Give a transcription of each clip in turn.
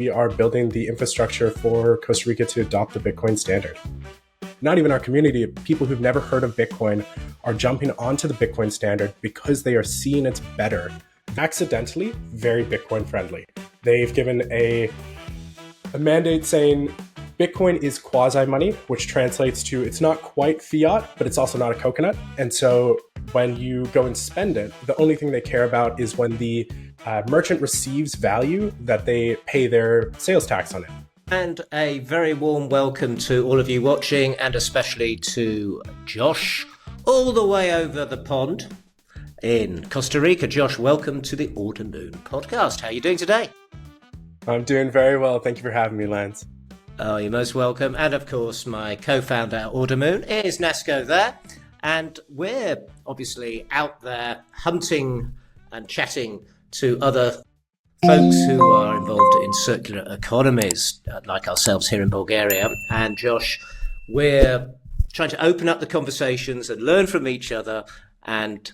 We are building the infrastructure for Costa Rica to adopt the Bitcoin standard. Not even our community, people who've never heard of Bitcoin are jumping onto the Bitcoin standard because they are seeing it's better. Accidentally, very Bitcoin friendly. They've given a mandate saying Bitcoin is quasi-money, which translates to it's not quite fiat, but it's also not a coconut. And so when you go and spend it, the only thing they care about is when the merchant receives value that they pay their sales tax on it. And a very warm welcome to all of you watching, and especially to Josh, all the way over the pond in Costa Rica. Josh, welcome to the Order Moon podcast. How are you doing today? I'm doing very well. Thank you for having me, Lance. Oh, you're most welcome. And of course, my co-founder at Order Moon is Nasco there. And we're obviously out there hunting and chatting to other folks who are involved in circular economies, like ourselves here in Bulgaria. And Josh, we're trying to open up the conversations and learn from each other and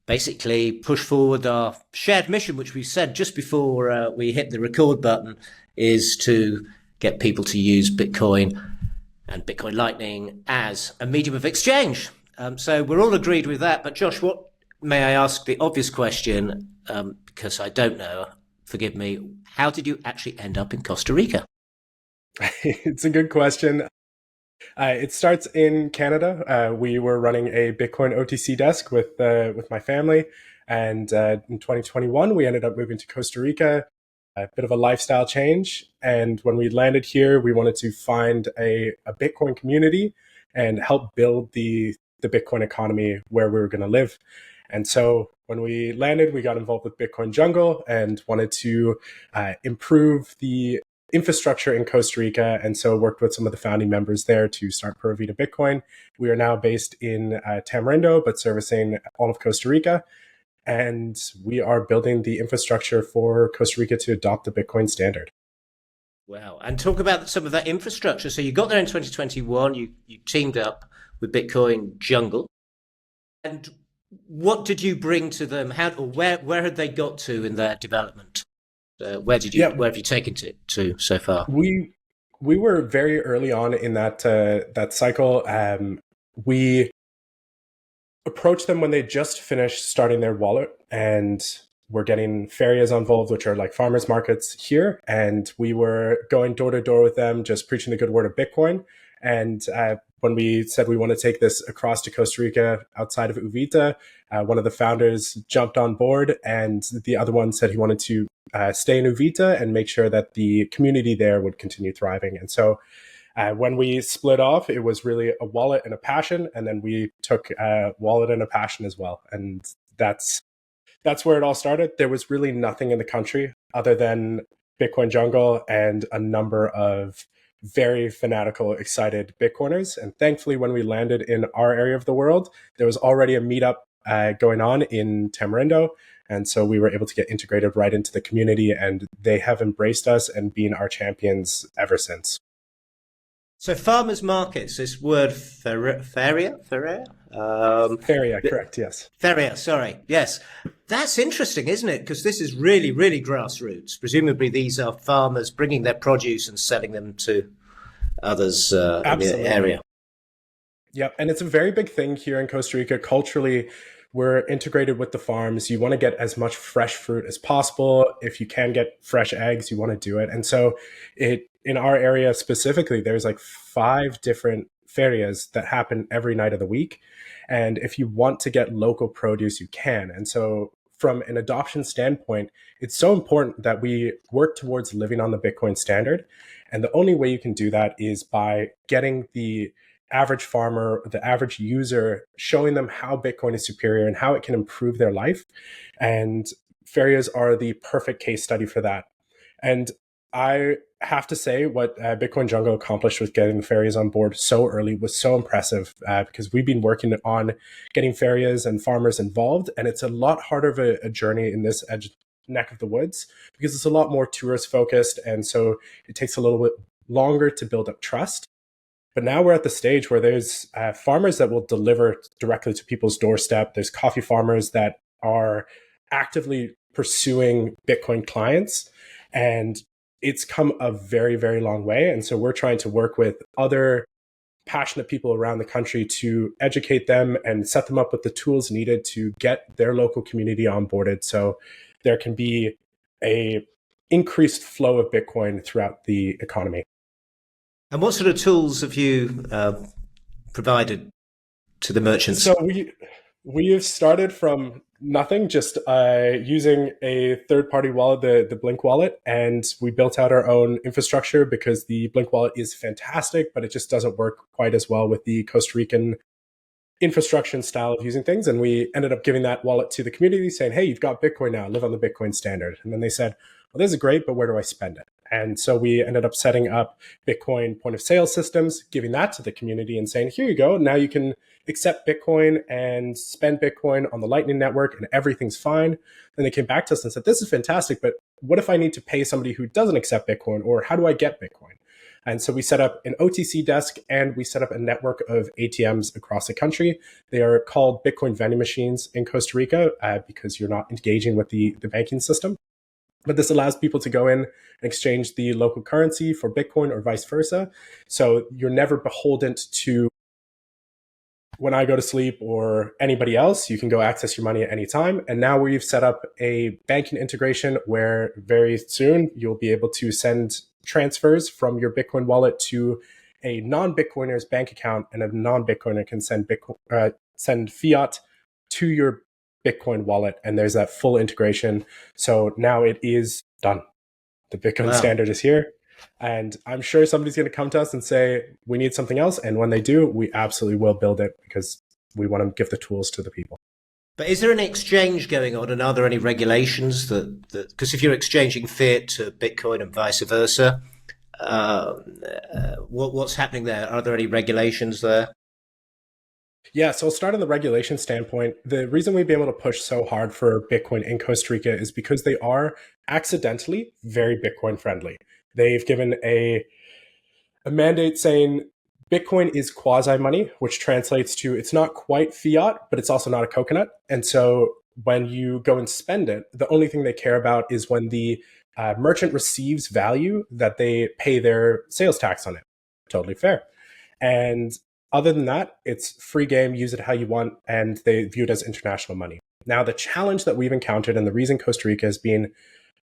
basically push forward our shared mission, which we said just before we hit the record button, is to get people to use Bitcoin and Bitcoin Lightning as a medium of exchange. So we're all agreed with that. But Josh, what may I ask the obvious question, because I don't know, forgive me, how did you actually end up in Costa Rica? It's a good question. It starts in Canada. We were running a Bitcoin OTC desk with my family. And in 2021, we ended up moving to Costa Rica. A bit of a lifestyle change. And when we landed here, we wanted to find a Bitcoin community and help build the Bitcoin economy where we were going to live. And so when we landed, we got involved with Bitcoin Jungle and wanted to improve the infrastructure in Costa Rica. And so worked with some of the founding members there to start Pura Vida Bitcoin. We are now based in Tamarindo, but servicing all of Costa Rica. And we are building the infrastructure for Costa Rica to adopt the Bitcoin standard. Wow. And talk about some of that infrastructure. So you got there in 2021, you teamed up with Bitcoin Jungle. And what did you bring to them? Where had they got to in their development? Where have you taken it to so far? We were very early on in that cycle. We approached them when they just finished starting their wallet and were getting ferias involved, which are like farmers markets here. And we were going door to door with them, just preaching the good word of Bitcoin. And when we said we want to take this across to Costa Rica outside of Uvita, one of the founders jumped on board and the other one said he wanted to stay in Uvita and make sure that the community there would continue thriving. And so when we split off, it was really a wallet and a passion. And then we took a wallet and a passion as well. And that's where it all started. There was really nothing in the country other than Bitcoin Jungle and a number of very fanatical, excited Bitcoiners. And thankfully, when we landed in our area of the world, there was already a meetup going on in Tamarindo. And so we were able to get integrated right into the community, and they have embraced us and been our champions ever since. So farmers markets, this word feria? Feria, correct, yes. Feria, sorry, yes. That's interesting, isn't it? Because this is really, really grassroots. Presumably these are farmers bringing their produce and selling them to others in the area. Yep, and it's a very big thing here in Costa Rica. Culturally, we're integrated with the farms. You want to get as much fresh fruit as possible. If you can get fresh eggs, you want to do it. And so in our area specifically, there's like 5 different ferias that happen every night of the week. And if you want to get local produce, you can. And so from an adoption standpoint, it's so important that we work towards living on the Bitcoin standard. And the only way you can do that is by getting the average farmer, the average user, showing them how Bitcoin is superior and how it can improve their life. And ferias are the perfect case study for that. And I have to say what Bitcoin Jungle accomplished with getting the ferias on board so early was so impressive because we've been working on getting ferias and farmers involved. And it's a lot harder of a journey in this neck of the woods because it's a lot more tourist focused. And so it takes a little bit longer to build up trust. But now we're at the stage where there's farmers that will deliver directly to people's doorstep. There's coffee farmers that are actively pursuing Bitcoin clients. And it's come a very, very long way. And so we're trying to work with other passionate people around the country to educate them and set them up with the tools needed to get their local community onboarded, so there can be a increased flow of Bitcoin throughout the economy. And what sort of tools have you provided to the merchants? So we've started from nothing, just using a third-party wallet, the Blink wallet, and we built out our own infrastructure because the Blink wallet is fantastic, but it just doesn't work quite as well with the Costa Rican infrastructure and style of using things. And we ended up giving that wallet to the community saying, hey, you've got Bitcoin now, live on the Bitcoin standard. And then they said, well, this is great, but where do I spend it? And so we ended up setting up Bitcoin point of sale systems, giving that to the community and saying, here you go. Now you can accept Bitcoin and spend Bitcoin on the Lightning Network and everything's fine. Then they came back to us and said, this is fantastic, but what if I need to pay somebody who doesn't accept Bitcoin, or how do I get Bitcoin? And so we set up an OTC desk and we set up a network of ATMs across the country. They are called Bitcoin vending machines in Costa Rica because you're not engaging with the banking system. But this allows people to go in and exchange the local currency for Bitcoin or vice versa. So you're never beholden to when I go to sleep or anybody else. You can go access your money at any time. And now we've set up a banking integration where very soon you'll be able to send transfers from your Bitcoin wallet to a non-Bitcoiner's bank account, and a non-Bitcoiner can send send fiat to your Bitcoin wallet, and there's that full integration. So now it is done. The Bitcoin standard is here. And I'm sure somebody's going to come to us and say, we need something else. And when they do, we absolutely will build it because we want to give the tools to the people. But is there an exchange going on, and are there any regulations that because if you're exchanging fiat to Bitcoin and vice versa, what's happening there? Are there any regulations there? Yeah, so I'll start on the regulation standpoint. The reason we've been able to push so hard for Bitcoin in Costa Rica is because they are accidentally very Bitcoin friendly. They've given a mandate saying Bitcoin is quasi money, which translates to it's not quite fiat, but it's also not a coconut. And so when you go and spend it, the only thing they care about is when the merchant receives value that they pay their sales tax on it. Totally fair. And other than that, it's free game, use it how you want, and they view it as international money. Now, the challenge that we've encountered and the reason Costa Rica has been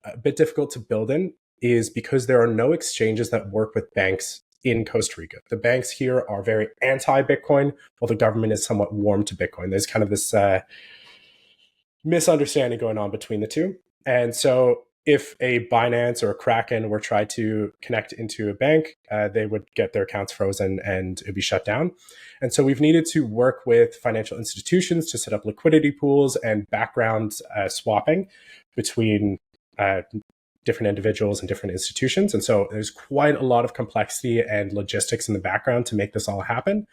a bit difficult to build in is because there are no exchanges that work with banks in Costa Rica. The banks here are very anti-Bitcoin, while the government is somewhat warm to Bitcoin. There's kind of this misunderstanding going on between the two. And so if a Binance or a Kraken were try to connect into a bank, they would get their accounts frozen and it'd be shut down. And so we've needed to work with financial institutions to set up liquidity pools and background swapping between different individuals and different institutions. And so there's quite a lot of complexity and logistics in the background to make this all happen.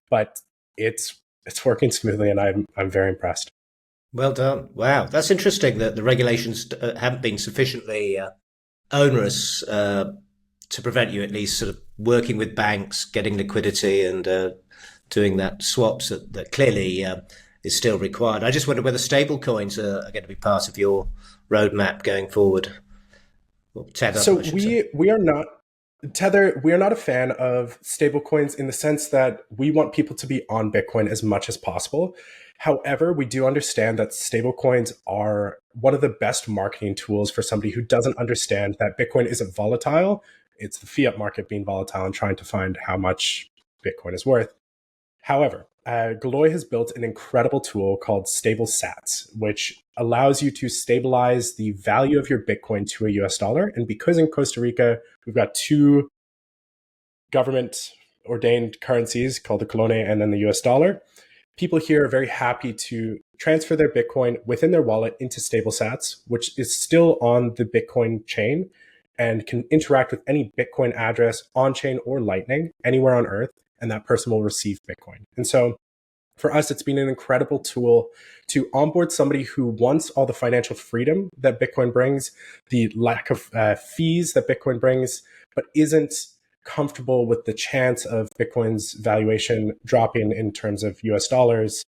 But it's working smoothly, and I'm very impressed. Well done. Wow, that's interesting that the regulations haven't been sufficiently onerous to prevent you at least sort of working with banks, getting liquidity and doing that swaps that clearly is still required. I just wonder whether stable coins are going to be part of your roadmap going forward. Well, Tether, so we are not Tether. We are not a fan of stablecoins in the sense that we want people to be on Bitcoin as much as possible. However, we do understand that stablecoins are one of the best marketing tools for somebody who doesn't understand that Bitcoin isn't volatile. It's the fiat market being volatile and trying to find how much Bitcoin is worth. However, Galoy has built an incredible tool called Stable Sats, which allows you to stabilize the value of your Bitcoin to a US dollar. And because in Costa Rica, we've got two government ordained currencies called the colone and then the US dollar, people here are very happy to transfer their Bitcoin within their wallet into Stable Sats, which is still on the Bitcoin chain and can interact with any Bitcoin address on chain or Lightning anywhere on Earth, and that person will receive Bitcoin. And so for us, it's been an incredible tool to onboard somebody who wants all the financial freedom that Bitcoin brings, the lack of fees that Bitcoin brings, but isn't comfortable with the chance of Bitcoin's valuation dropping in terms of US dollars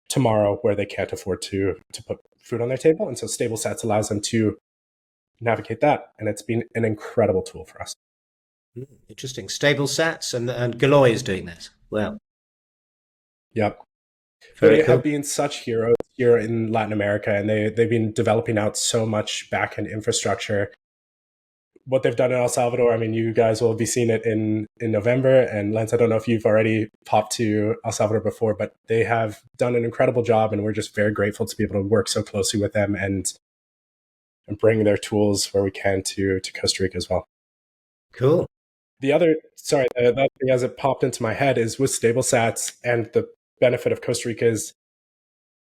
tomorrow, where they can't afford to put food on their table. And so Stable Sats allows them to navigate that. And it's been an incredible tool for us. Interesting. Stable sats and Galoy is doing that. Well, Yep. very They cool. have been such heroes here in Latin America, and they've been developing out so much back-end infrastructure. What they've done in El Salvador, I mean, you guys will be seeing it in November. And Lance, I don't know if you've already popped to El Salvador before, but they have done an incredible job, and we're just very grateful to be able to work so closely with them and bring their tools where we can to Costa Rica as well. Cool. The other, sorry, that thing as it popped into my head is with stable sats, and the benefit of Costa Rica's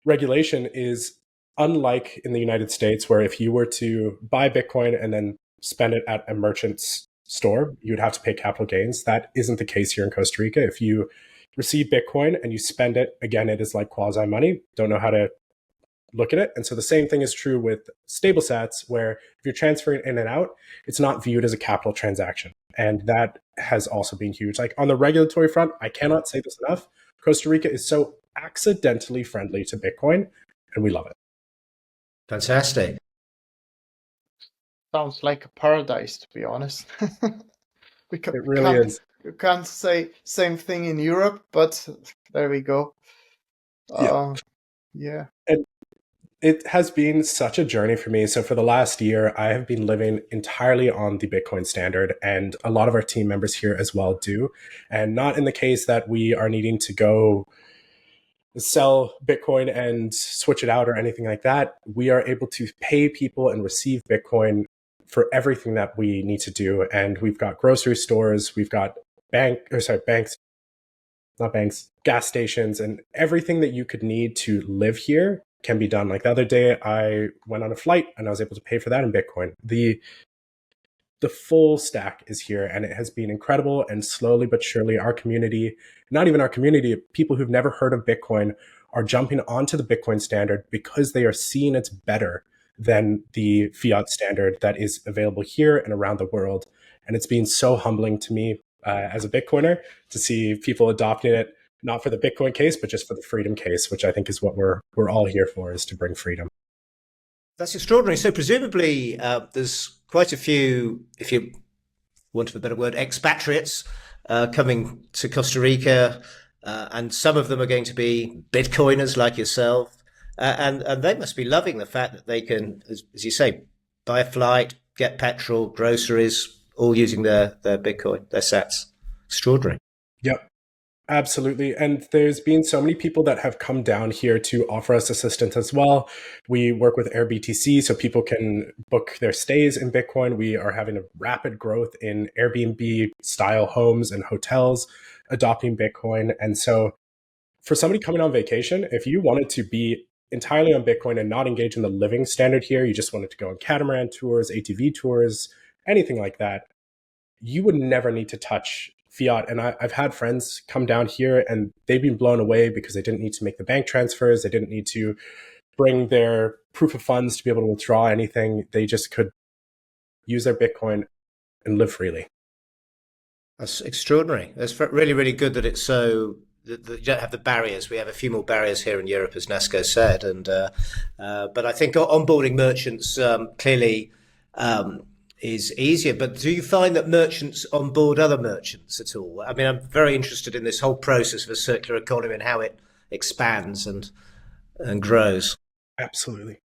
regulation is unlike in the United States, where if you were to buy Bitcoin and then spend it at a merchant's store, you'd have to pay capital gains. That isn't the case here in Costa Rica. If you receive Bitcoin and you spend it, again, it is like quasi money. Don't know how to look at it. And so the same thing is true with stable sats, where if you're transferring in and out, it's not viewed as a capital transaction. And that has also been huge. Like on the regulatory front, I cannot say this enough. Costa Rica is so accidentally friendly to Bitcoin, and we love it. Fantastic. Sounds like a paradise, to be honest. we It really is. You can't say same thing in Europe, but there we go. Yeah. And it has been such a journey for me. So for the last year, I have been living entirely on the Bitcoin standard, and a lot of our team members here as well do. And not in the case that we are needing to go sell Bitcoin and switch it out or anything like that. We are able to pay people and receive Bitcoin for everything that we need to do. And we've got grocery stores, we've got gas stations, and everything that you could need to live here can be done. Like the other day, I went on a flight and I was able to pay for that in Bitcoin. The full stack is here, and it has been incredible. And slowly but surely, our community, not even our community, people who've never heard of Bitcoin are jumping onto the Bitcoin standard because they are seeing it's better than the fiat standard that is available here and around the world. And it's been so humbling to me as a Bitcoiner to see people adopting it, not for the Bitcoin case, but just for the freedom case, which I think is what we're all here for, is to bring freedom. That's extraordinary. So presumably there's quite a few, if you want of a better word, expatriates coming to Costa Rica, and some of them are going to be Bitcoiners like yourself. And they must be loving the fact that they can, as you say, buy a flight, get petrol, groceries, all using their Bitcoin, their sats. Extraordinary. Yep. Absolutely. And there's been so many people that have come down here to offer us assistance as well. We work with AirBTC so people can book their stays in Bitcoin. We are having a rapid growth in Airbnb style homes and hotels adopting Bitcoin. And so for somebody coming on vacation, if you wanted to be entirely on Bitcoin and not engage in the living standard here, you just wanted to go on catamaran tours, ATV tours, anything like that, you would never need to touch fiat. And I've had friends come down here and they've been blown away because they didn't need to make the bank transfers. They didn't need to bring their proof of funds to be able to withdraw anything. They just could use their Bitcoin and live freely. That's extraordinary. That's really, really good that it's so that you don't have the barriers. We have a few more barriers here in Europe, as Nasco said, and but I think onboarding merchants clearly is easier. But do you find that merchants onboard other merchants at all? I mean, I'm very interested in this whole process of a circular economy and how it expands and grows. Absolutely.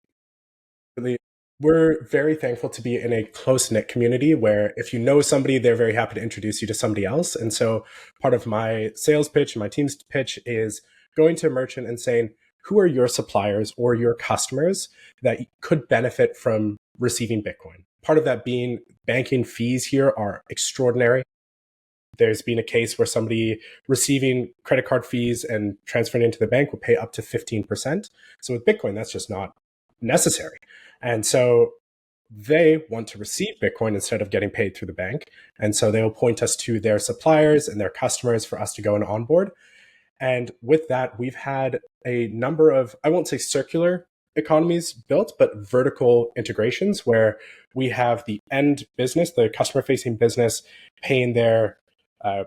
We're very thankful to be in a close-knit community where if you know somebody, they're very happy to introduce you to somebody else. And so part of my sales pitch and my team's pitch is going to a merchant and saying, who are your suppliers or your customers that could benefit from receiving Bitcoin? Part of that being banking fees here are extraordinary. There's been a case where somebody receiving credit card fees and transferring into the bank will pay up to 15%. So with Bitcoin, that's just not necessary. And so they want to receive Bitcoin instead of getting paid through the bank. And so they'll point us to their suppliers and their customers for us to go and onboard. And with that, we've had a number of, I won't say circular economies built, but vertical integrations where we have the end business, the customer facing business, paying their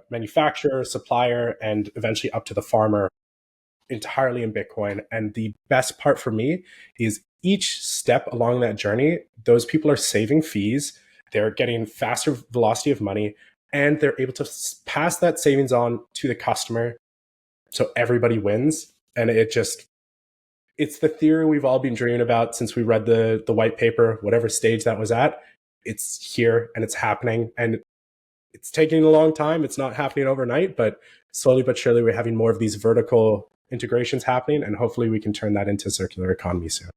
manufacturer, supplier, and eventually up to the farmer entirely in Bitcoin. And the best part for me is each step along that journey, those people are saving fees, they're getting faster velocity of money, and they're able to pass that savings on to the customer. So everybody wins. And it's the theory we've all been dreaming about since we read the white paper, whatever stage that was at. It's here and it's happening. And it's taking a long time. It's not happening overnight, but slowly but surely we're having more of these vertical integrations happening. And hopefully we can turn that into circular economy soon.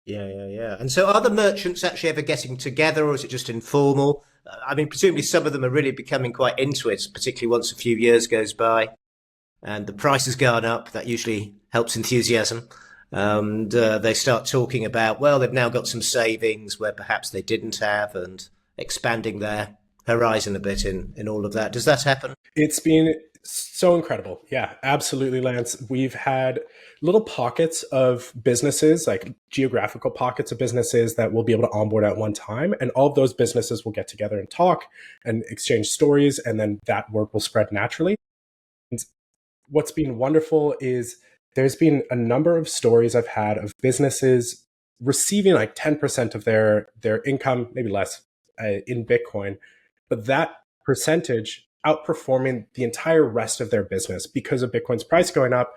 Yeah. And so are the merchants actually ever getting together, or is it just informal? I mean, presumably some of them are really becoming quite into it, particularly once a few years goes by and the price has gone up. That usually helps enthusiasm. And they start talking about, well, they've now got some savings where perhaps they didn't have, and expanding their horizon a bit in all of that. Does that happen? It's been so incredible. Yeah, absolutely, Lance. We've had little pockets of businesses, like geographical pockets of businesses that we'll be able to onboard at one time. And all of those businesses will get together and talk and exchange stories. And then that word will spread naturally. And what's been wonderful is there's been a number of stories I've had of businesses receiving like 10% of their income, maybe less, in Bitcoin. But that percentage outperforming the entire rest of their business because of Bitcoin's price going up.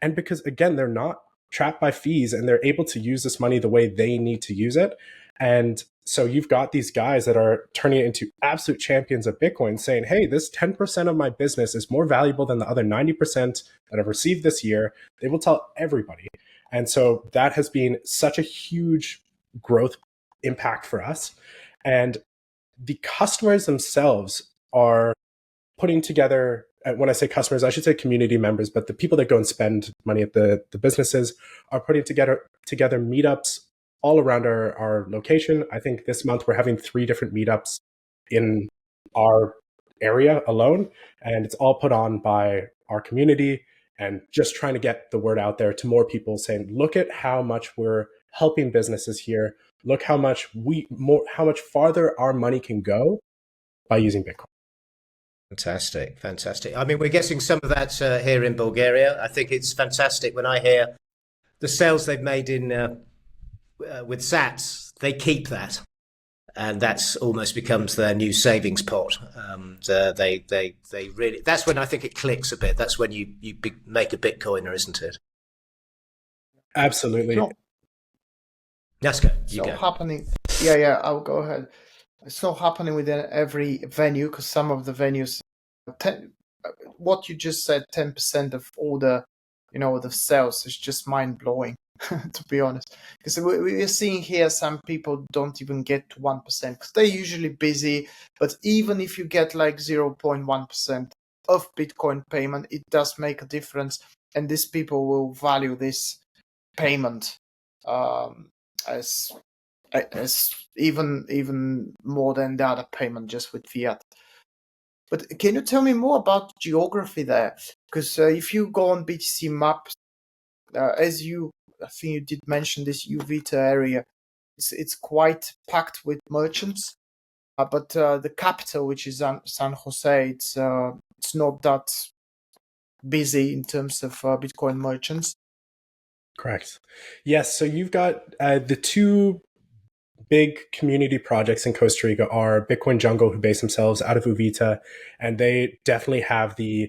And because, again, they're not trapped by fees and they're able to use this money the way they need to use it. And so you've got these guys that are turning it into absolute champions of Bitcoin saying, hey, this 10% of my business is more valuable than the other 90% that I've received this year. They will tell everybody. And so that has been such a huge growth impact for us. And the customers themselves are putting together, when I say customers, I should say community members, but the people that go and spend money at the businesses are putting together meetups all around our location. I think this month we're having 3 different meetups in our area alone, and it's all put on by our community and just trying to get the word out there to more people saying, look at how much we're helping businesses here. Look how much farther our money can go by using Bitcoin. Fantastic. I mean, we're getting some of that here in Bulgaria. I think it's fantastic when I hear the sales they've made in with Sats. They keep that, and that's almost becomes their new savings pot. They really. That's when I think it clicks a bit. That's when you make a Bitcoiner, isn't it? Absolutely. No. Let's go. You go. Happening. Yeah. I'll go ahead. It's not happening within every venue because some of the venues, what you just said, 10% of all the sales is just mind blowing, to be honest. Because we're seeing here some people don't even get to 1% because they're usually busy. But even if you get like 0.1% of Bitcoin payment, it does make a difference, and these people will value this payment as even more than the other payment just with fiat. But can you tell me more about geography there? Because if you go on BTC maps, I think you did mention this Uvita area, it's quite packed with merchants. But the capital, which is San Jose, it's not that busy in terms of Bitcoin merchants. Correct. Yes. So you've got the 2 big community projects in Costa Rica are Bitcoin Jungle, who base themselves out of Uvita, and they definitely have the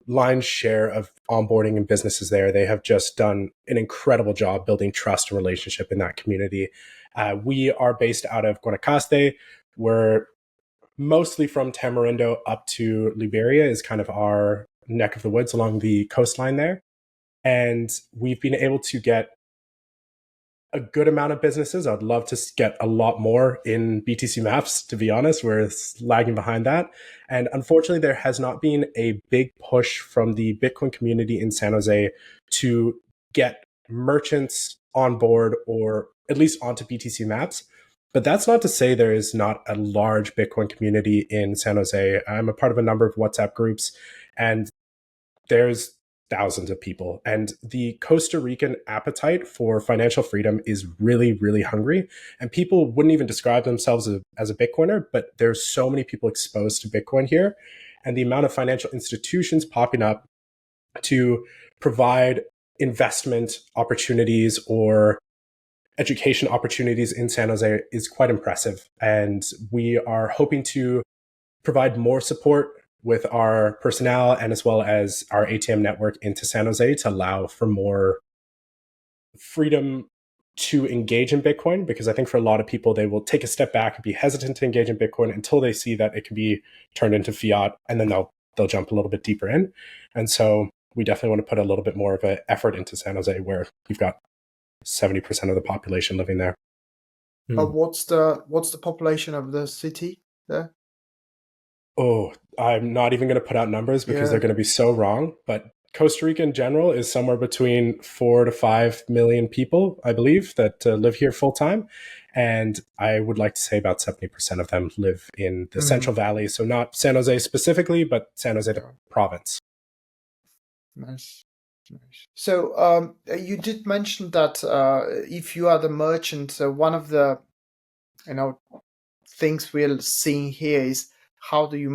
lion's share of onboarding and businesses there. They have just done an incredible job building trust and relationship in that community. We are based out of Guanacaste. We're mostly from Tamarindo up to Liberia is kind of our neck of the woods along the coastline there. And we've been able to get a good amount of businesses. I'd love to get a lot more in BTC Maps, to be honest. We're lagging behind that. And unfortunately, there has not been a big push from the Bitcoin community in San Jose to get merchants on board or at least onto BTC Maps. But that's not to say there is not a large Bitcoin community in San Jose. I'm a part of a number of WhatsApp groups, and there's thousands of people. And the Costa Rican appetite for financial freedom is really, really hungry. And people wouldn't even describe themselves as a Bitcoiner, but there's so many people exposed to Bitcoin here. And the amount of financial institutions popping up to provide investment opportunities or education opportunities in San Jose is quite impressive. And we are hoping to provide more support with our personnel and as well as our ATM network into San Jose to allow for more freedom to engage in Bitcoin, because I think for a lot of people, they will take a step back and be hesitant to engage in Bitcoin until they see that it can be turned into fiat, and then they'll jump a little bit deeper in. And so we definitely want to put a little bit more of an effort into San Jose, where you've got 70% of the population living there. What's the population of the city there? Oh, I'm not even going to put out numbers because they're going to be so wrong. But Costa Rica in general is somewhere between 4 to 5 million people, I believe, that live here full time. And I would like to say about 70% of them live in the Central Valley. So not San Jose specifically, but San Jose, the province. Nice. So you did mention that if you are the merchant, one of the things we're seeing here is how do you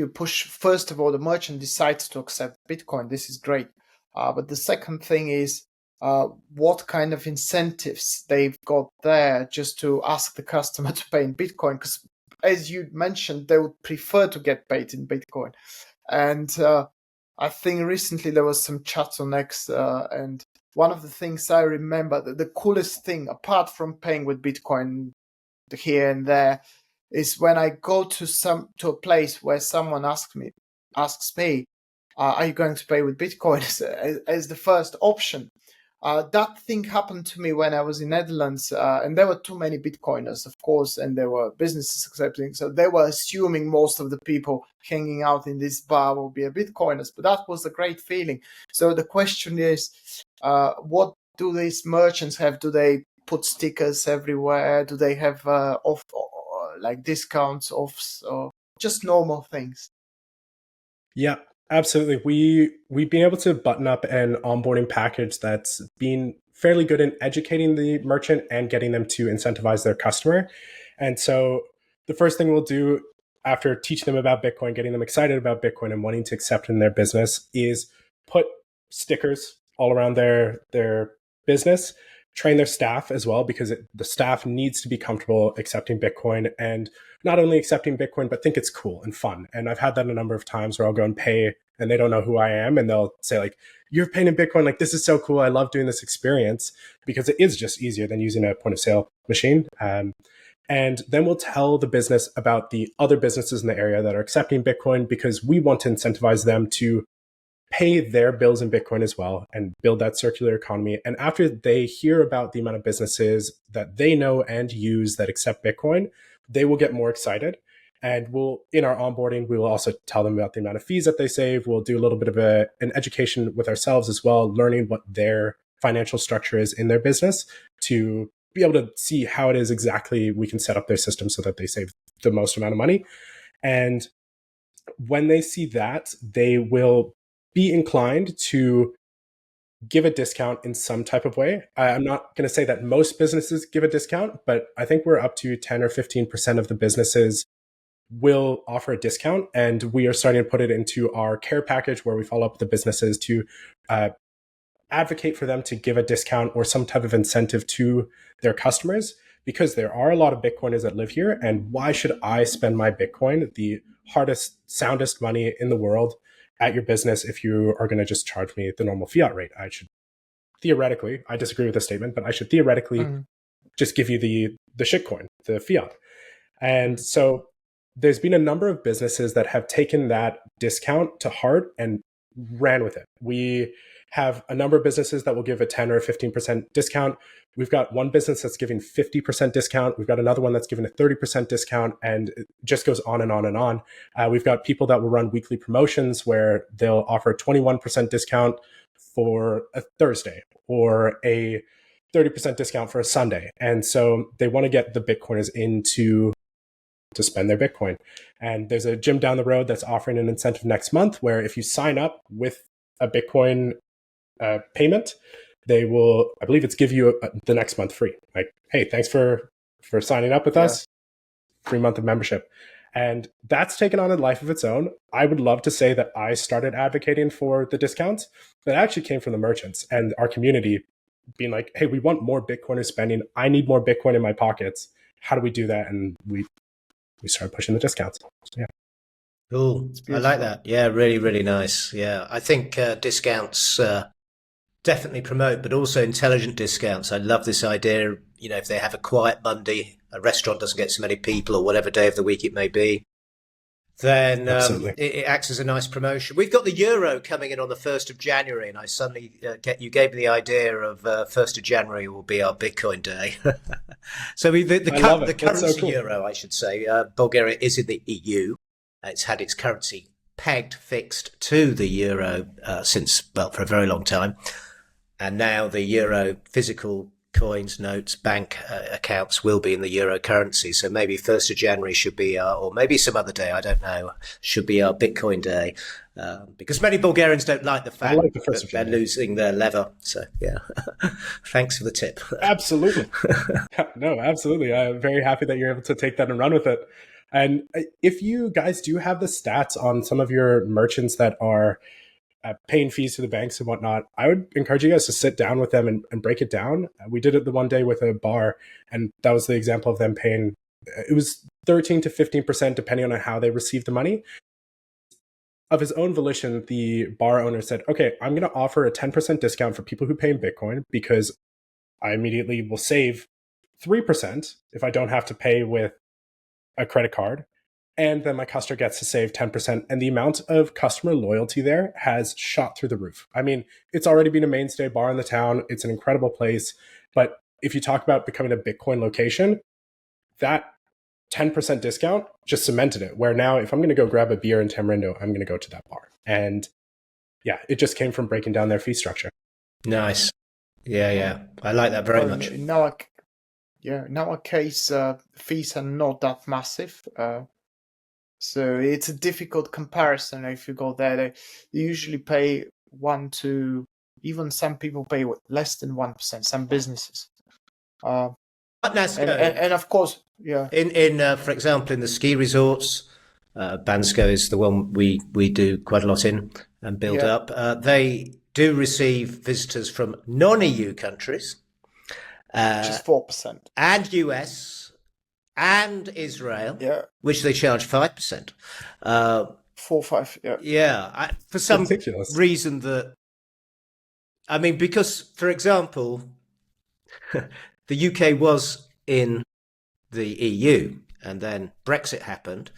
push? First of all, the merchant decides to accept Bitcoin. This is great. But the second thing is what kind of incentives they've got there just to ask the customer to pay in Bitcoin. Because as you mentioned, they would prefer to get paid in Bitcoin. And I think recently there was some chat on X, and one of the things I remember, the coolest thing, apart from paying with Bitcoin here and there, is when I go to a place where someone asks me, are you going to pay with Bitcoin as the first option? That thing happened to me when I was in Netherlands, and there were too many Bitcoiners, of course, and there were businesses accepting. So they were assuming most of the people hanging out in this bar will be Bitcoiners, but that was a great feeling. So the question is, what do these merchants have? Do they put stickers everywhere? Do they have like discounts, offs, or just normal things? Yeah, absolutely. We've been able to button up an onboarding package that's been fairly good in educating the merchant and getting them to incentivize their customer. And so the first thing we'll do after teaching them about Bitcoin, getting them excited about Bitcoin and wanting to accept in their business, is put stickers all around their business, train their staff as well, because the staff needs to be comfortable accepting Bitcoin, and not only accepting Bitcoin, but think it's cool and fun. And I've had that a number of times where I'll go and pay and they don't know who I am. And they'll say like, you're paying in Bitcoin. Like, this is so cool. I love doing this experience, because it is just easier than using a point of sale machine. And then we'll tell the business about the other businesses in the area that are accepting Bitcoin, because we want to incentivize them to pay their bills in Bitcoin as well and build that circular economy. And after they hear about the amount of businesses that they know and use that accept Bitcoin, they will get more excited. And in our onboarding, we will also tell them about the amount of fees that they save. We'll do a little bit of an education with ourselves as well, learning what their financial structure is in their business, to be able to see how it is exactly we can set up their system so that they save the most amount of money. And when they see that, they will be inclined to give a discount in some type of way. I'm not going to say that most businesses give a discount, but I think we're up to 10 or 15% of the businesses will offer a discount. And we are starting to put it into our care package, where we follow up with the businesses to advocate for them to give a discount or some type of incentive to their customers, because there are a lot of Bitcoiners that live here. And why should I spend my Bitcoin, the hardest, soundest money in the world, at your business if you are going to just charge me the normal fiat rate? I should theoretically, I disagree with the statement, but I should theoretically just give you the shitcoin, the fiat. And so there's been a number of businesses that have taken that discount to heart and ran with it. We have a number of businesses that will give a 10 or 15% discount. We've got one business that's giving 50% discount. We've got another one that's giving a 30% discount, and it just goes on and on and on. We've got people that will run weekly promotions where they'll offer a 21% discount for a Thursday or a 30% discount for a Sunday. And so they want to get the Bitcoiners to spend their Bitcoin. And there's a gym down the road that's offering an incentive next month, where if you sign up with a Bitcoin payment, they will, I believe it's give you the next month free. Like, hey, thanks for signing up with us, 3 month of membership. And that's taken on a life of its own. I would love to say that I started advocating for the discounts, but it actually came from the merchants and our community. being like, hey, we want more Bitcoiners spending. I need more Bitcoin in my pockets. How do we do that? And we started pushing the discounts. So, yeah. Cool. I like that. Yeah, really, really nice. Yeah, I think discounts definitely promote, but also intelligent discounts. I love this idea. You know, if they have a quiet Monday, a restaurant doesn't get so many people, or whatever day of the week it may be, then it acts as a nice promotion. We've got the euro coming in on the 1st of January, and I suddenly you gave me the idea of 1st of January will be our Bitcoin day. So the currency so cool. Euro, I should say. Bulgaria is in the EU. It's had its currency pegged, fixed to the euro since, well, for a very long time. And now the euro physical coins, notes, bank accounts will be in the euro currency. So maybe 1st of January should be or maybe some other day, I don't know, should be our Bitcoin day. Because many Bulgarians don't like the fact that they're losing their lever. So, yeah, thanks for the tip. Absolutely. No, absolutely. I'm very happy that you're able to take that and run with it. And if you guys do have the stats on some of your merchants that are paying fees to the banks and whatnot, I would encourage you guys to sit down with them and break it down. We did it the one day with a bar, and that was the example of them paying. It was 13 to 15%, depending on how they received the money. Of his own volition, the bar owner said, okay, I'm going to offer a 10% discount for people who pay in Bitcoin because I immediately will save 3% if I don't have to pay with a credit card, and then my customer gets to save 10%. And the amount of customer loyalty there has shot through the roof. I mean, it's already been a mainstay bar in the town. It's an incredible place. But if you talk about becoming a Bitcoin location, that 10% discount just cemented it, where now if I'm going to go grab a beer in Tamarindo, I'm going to go to that bar. And yeah, it just came from breaking down their fee structure. Nice. Yeah. I like that very much. In our case, fees are not that massive. So it's a difficult comparison if you go there. They usually pay 1 to, even some people pay less than 1%, some businesses. And of course, yeah. In for example, in the ski resorts, Bansko is the one we do quite a lot in and build up. They do receive visitors from non-EU countries. Which is 4%. And US and Israel, which they charge 5%. 4-5, yeah. Yeah, for some reason that, I mean, because, for example, the UK was in the EU and then Brexit happened,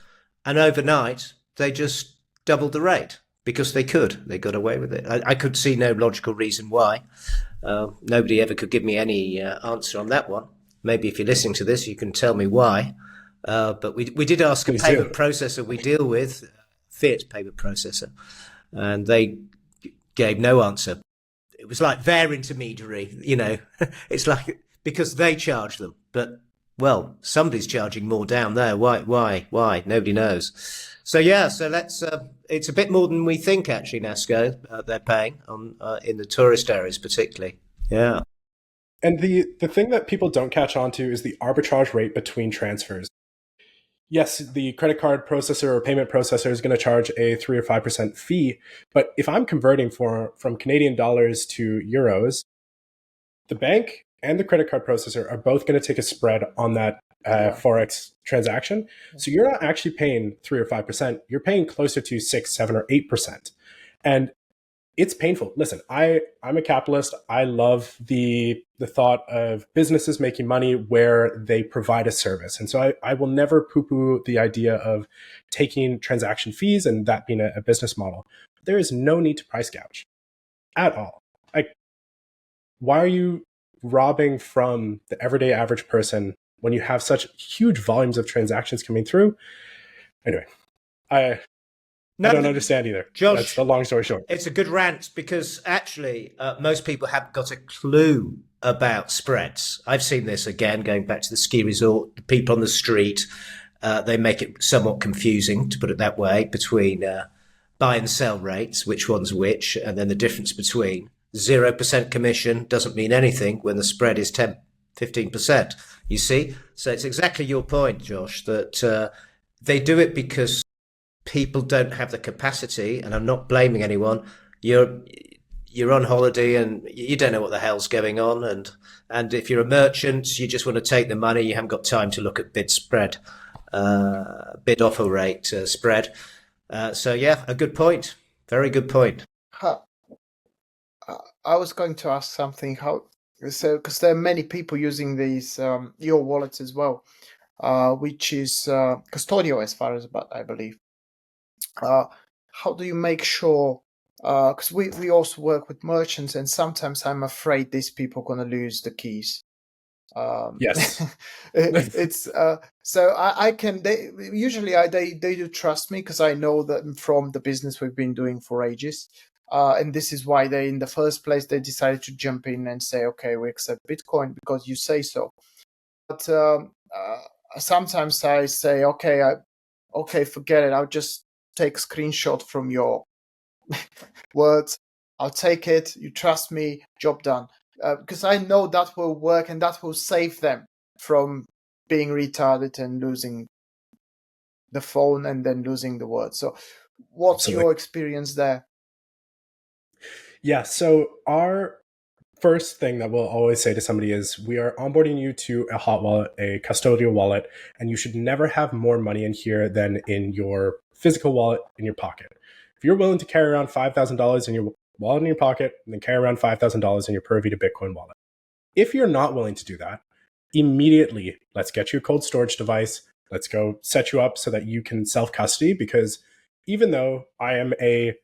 and overnight they just doubled the rate because they could. They got away with it. I could see no logical reason why. Nobody ever could give me any answer on that one. Maybe if you're listening to this, you can tell me why. But we did ask a payment processor we deal with, fiat payment processor, and they gave no answer. It was like their intermediary, you know. It's like because they charge them, but well, somebody's charging more down there. Why? Nobody knows. So yeah, so let's. It's a bit more than we think, actually, Nasco. They're paying on in the tourist areas, particularly. Yeah. And the thing that people don't catch on to is the arbitrage rate between transfers. Yes, the credit card processor or payment processor is going to charge a 3 or 5% fee, but if I'm converting from Canadian dollars to euros, the bank and the credit card processor are both going to take a spread on that Forex transaction. So you're not actually paying 3 or 5%. You're paying closer to 6, 7, or 8%. And it's painful. Listen, I'm a capitalist. I love the thought of businesses making money where they provide a service. And so I will never poo-poo the idea of taking transaction fees and that being a business model. There is no need to price gouge at all. Like, why are you robbing from the everyday average person when you have such huge volumes of transactions coming through? Anyway, I don't understand either. Josh, that's the long story short. It's a good rant because actually most people haven't got a clue about spreads. I've seen this again, going back to the ski resort, the people on the street, they make it somewhat confusing, to put it that way, between buy and sell rates, which one's which, and then the difference between 0% commission doesn't mean anything when the spread is 10, 15%. You see? So it's exactly your point, Josh, that they do it because people don't have the capacity, and I'm not blaming anyone. You you're on holiday and you don't know what the hell's going on, and if you're a merchant, you just want to take the money. You haven't got time to look at bid offer rate spread. So yeah, a good point. Very good point. I was going to ask something. Because there are many people using these your wallets as well, which is custodial as far as I believe. How do you make sure? Because we also work with merchants, and sometimes I'm afraid these people are going to lose the keys. Yes. It's so I can they do trust me because I know that from the business we've been doing for ages. And this is why they, in the first place, they decided to jump in and say, okay, we accept Bitcoin because you say so. But sometimes I say, okay, forget it. I'll just take a screenshot from your words. I'll take it. You trust me. Job done. Because I know that will work and that will save them from being retarded and losing the phone and then losing the word. So, what's Absolutely. your experience there? Yeah. So our first thing that we'll always say to somebody is we are onboarding you to a hot wallet, a custodial wallet, and you should never have more money in here than in your physical wallet in your pocket. If you're willing to carry around $5,000 in your wallet in your pocket, then carry around $5,000 in your Pura Vida Bitcoin wallet. If you're not willing to do that, immediately let's get you a cold storage device. Let's go set you up so that you can self-custody, because even though I am a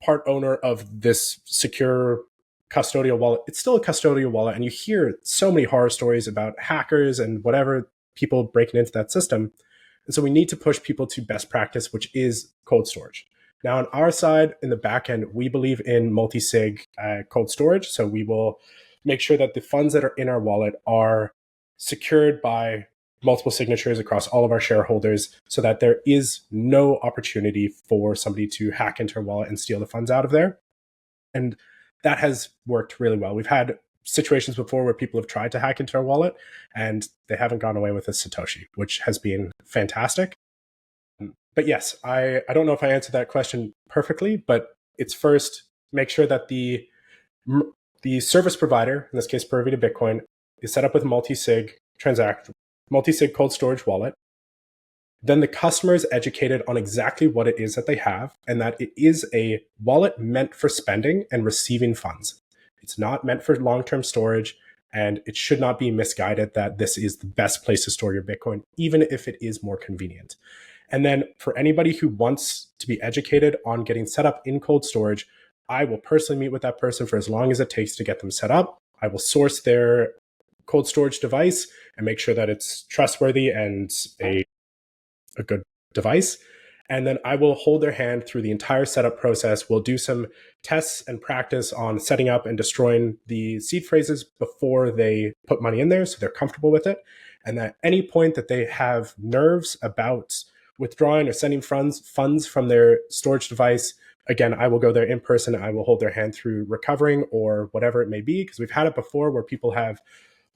part owner of this secure custodial wallet, it's still a custodial wallet. And you hear so many horror stories about hackers and whatever people breaking into that system. And so we need to push people to best practice, which is cold storage. Now, on our side, in the back end, we believe in multi-sig cold storage. So we will make sure that the funds that are in our wallet are secured by multiple signatures across all of our shareholders so that there is no opportunity for somebody to hack into our wallet and steal the funds out of there. And that has worked really well. We've had situations before where people have tried to hack into our wallet and they haven't gone away with a Satoshi, which has been fantastic. But yes, I don't know if I answered that question perfectly, but it's first make sure that the service provider, in this case Pura Vida Bitcoin, is set up with multi-sig cold storage wallet. Then the customer is educated on exactly what it is that they have and that it is a wallet meant for spending and receiving funds. It's not meant for long-term storage, and it should not be misguided that this is the best place to store your Bitcoin, even if it is more convenient. And then for anybody who wants to be educated on getting set up in cold storage, I will personally meet with that person for as long as it takes to get them set up. I will source their cold storage device and make sure that it's trustworthy and a good device. And then I will hold their hand through the entire setup process. We'll do some tests and practice on setting up and destroying the seed phrases before they put money in there so they're comfortable with it. And at any point that they have nerves about withdrawing or sending funds from their storage device, again, I will go there in person. I will hold their hand through recovering or whatever it may be, because we've had it before where people have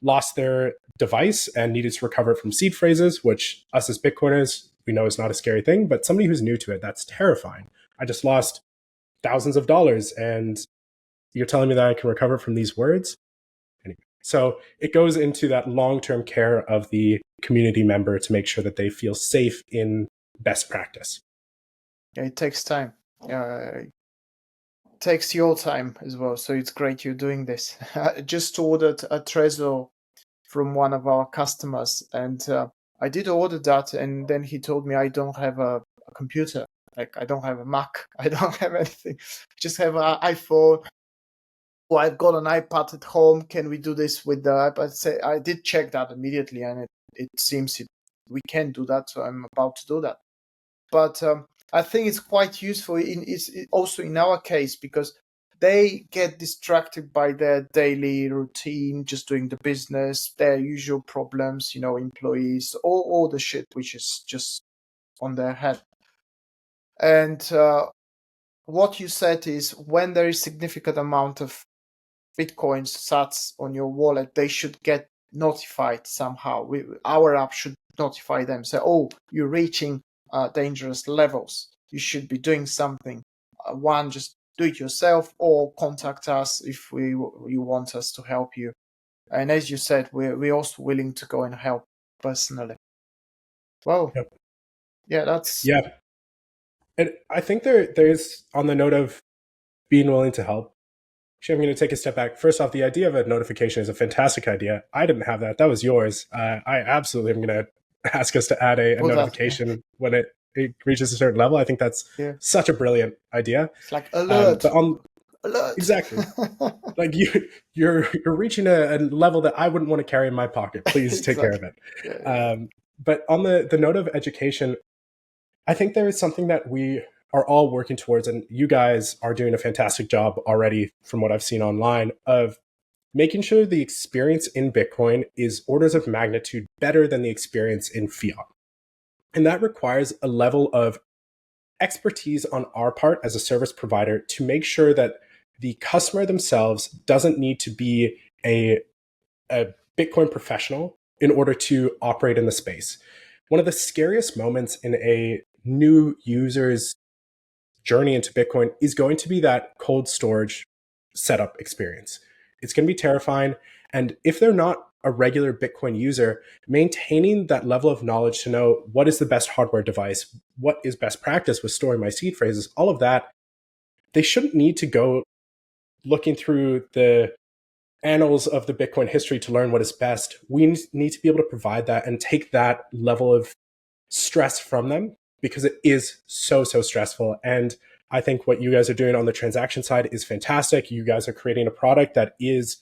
lost their device and needed to recover it from seed phrases, which us as Bitcoiners, we know is not a scary thing, but somebody who's new to it, that's terrifying. I just lost thousands of dollars and you're telling me that I can recover from these words? Anyway, so it goes into that long-term care of the community member to make sure that they feel safe in best practice. Yeah, it takes time. It takes your time as well, so it's great you're doing this. I just ordered a Trezor from one of our customers, and I did order that, and then he told me I don't have a computer. Like, I don't have a Mac. I don't have anything. Just have an iPhone. Oh, I've got an iPad at home. Can we do this with the iPad? Say, I did check that immediately, and it seems we can do that, so I'm about to do that. But I think it's quite useful also in our case, because they get distracted by their daily routine, just doing the business, their usual problems, employees, all the shit which is just on their head. And what you said is when there is significant amount of Bitcoins, sats on your wallet, they should get notified somehow. Our app should notify them, say, oh, you're reaching dangerous levels. You should be doing something. One, just do it yourself or contact us if you want us to help you. And as you said, we're also willing to go and help personally. Well, Yep. yeah, that's Yeah. And I think there's, on the note of being willing to help, actually, I'm going to take a step back. First off, the idea of a notification is a fantastic idea. I didn't have that. That was yours. I absolutely am going to ask us to add a notification when it reaches a certain level. I think that's such a brilliant idea. It's like alert. But alert. Exactly. Like you're reaching a level that I wouldn't want to carry in my pocket. Please take care of it. Yeah. But on the note of education, I think there is something that we are all working towards, and you guys are doing a fantastic job already from what I've seen online, of making sure the experience in Bitcoin is orders of magnitude better than the experience in fiat. And that requires a level of expertise on our part as a service provider to make sure that the customer themselves doesn't need to be a Bitcoin professional in order to operate in the space. One of the scariest moments in a new user's journey into Bitcoin is going to be that cold storage setup experience. It's going to be terrifying. And if they're not a regular Bitcoin user, maintaining that level of knowledge to know what is the best hardware device, what is best practice with storing my seed phrases, all of that, they shouldn't need to go looking through the annals of the Bitcoin history to learn what is best. We need to be able to provide that and take that level of stress from them, because it is so stressful. And I think what you guys are doing on the transaction side is fantastic. You guys are creating a product that is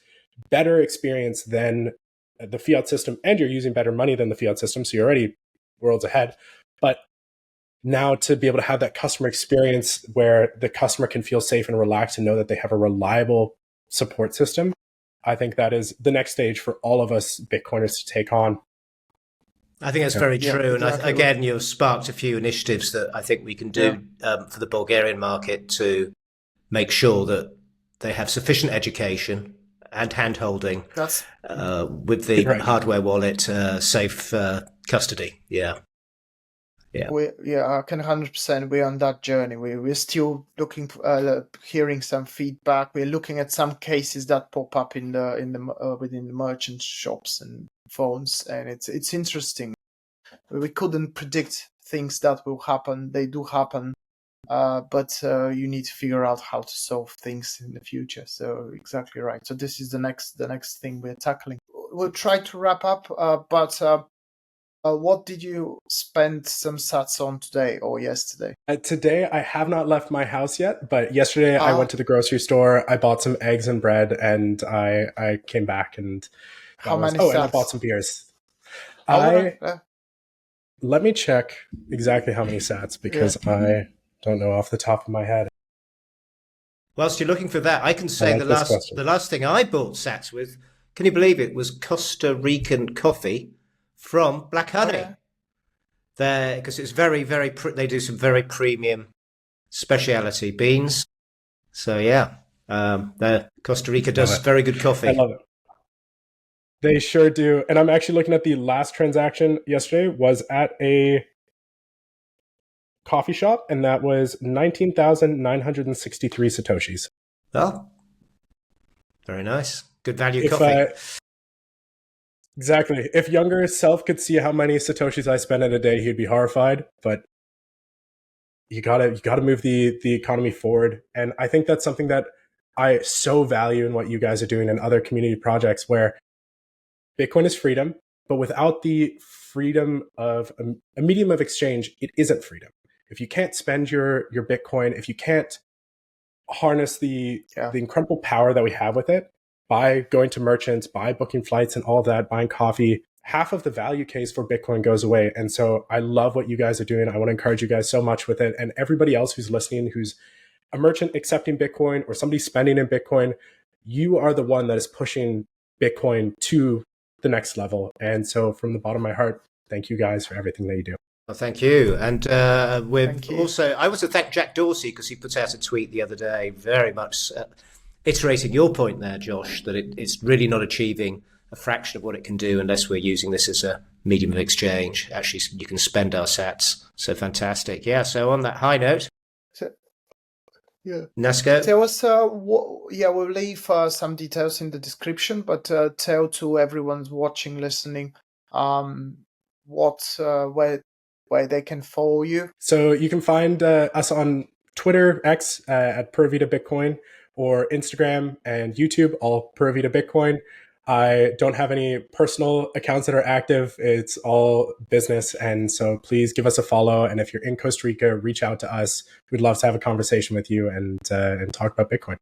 better experience than the fiat system, and you're using better money than the fiat system. So you're already worlds ahead. But now to be able to have that customer experience where the customer can feel safe and relaxed and know that they have a reliable support system, I think that is the next stage for all of us Bitcoiners to take on. I think that's very true. Exactly. And again, you've sparked a few initiatives that I think we can do for the Bulgarian market to make sure that they have sufficient education and hand-holding with the hardware wallet, safe custody. Yeah. I can 100%. We're on that journey. We're still looking, hearing some feedback. We're looking at some cases that pop up in the within the merchant shops and phones, and it's interesting. We couldn't predict things that will happen. They do happen, but you need to figure out how to solve things in the future. So exactly right. So this is the next thing we're tackling. We'll try to wrap up, but. What did you spend some sats on today or yesterday? Today, I have not left my house yet, but yesterday I went to the grocery store. I bought some eggs and bread, and I came back and how many sats? And I bought some beers. Let me check exactly how many sats, because I don't know off the top of my head. Whilst you're looking for that, I can say the last thing I bought sats with, can you believe it, was Costa Rican coffee from Black Honey. Because it's very, they do some very premium specialty beans. So Costa Rica does very good coffee. I love it. They sure do. And I'm actually looking at the last transaction yesterday was at a coffee shop, and that was 19,963 Satoshis. Oh, very nice. Good value coffee. Exactly. If younger self could see how many Satoshis I spend in a day, he'd be horrified. But you gotta move the economy forward. And I think that's something that I so value in what you guys are doing in other community projects, where Bitcoin is freedom, but without the freedom of a medium of exchange, it isn't freedom. If you can't spend your Bitcoin, if you can't harness the incredible power that we have with it, by going to merchants, by booking flights and all of that, buying coffee, half of the value case for Bitcoin goes away. And so I love what you guys are doing. I want to encourage you guys so much with it. And everybody else who's listening, who's a merchant accepting Bitcoin or somebody spending in Bitcoin, you are the one that is pushing Bitcoin to the next level. And so from the bottom of my heart, thank you guys for everything that you do. Well, thank you. And I also thank Jack Dorsey, because he put out a tweet the other day, very much iterating your point there, Josh, that it's really not achieving a fraction of what it can do unless we're using this as a medium of exchange. Actually, you can spend our sats. So fantastic. Yeah, so on that high note. Yeah. Nasco? Tell us, we'll leave some details in the description, but tell to everyone's watching, listening, where they can follow you. So you can find us on Twitter, X at Pura Vida Bitcoin, or Instagram and YouTube, all Pura Vida Bitcoin. I don't have any personal accounts that are active. It's all business. And so please give us a follow. And if you're in Costa Rica, reach out to us. We'd love to have a conversation with you and talk about Bitcoin.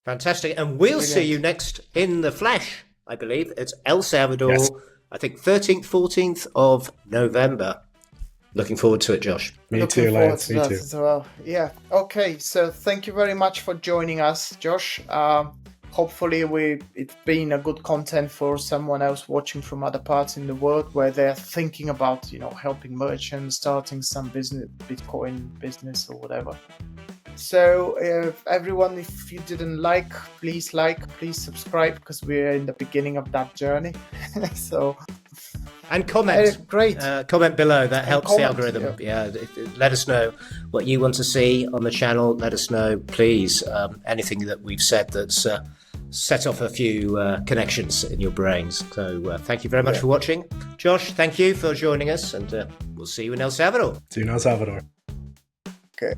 Fantastic. And we'll see you next in the flesh, I believe. It's El Salvador, yes. I think 13th, 14th of November. Looking forward to it, Josh. Me too, Lance. Me too. As well. Yeah. Okay. So thank you very much for joining us, Josh. Hopefully it's been a good content for someone else watching from other parts in the world where they're thinking about, helping merchants, starting some business, Bitcoin business or whatever. So everyone, if you didn't please subscribe, because we're in the beginning of that journey. And comment. Great. Comment below. That helps the algorithm. Yeah. Let us know what you want to see on the channel. Let us know, please, anything that we've said that's set off a few connections in your brains. So thank you very much for watching. Josh, thank you for joining us, and we'll see you in El Salvador. See you in El Salvador. Okay.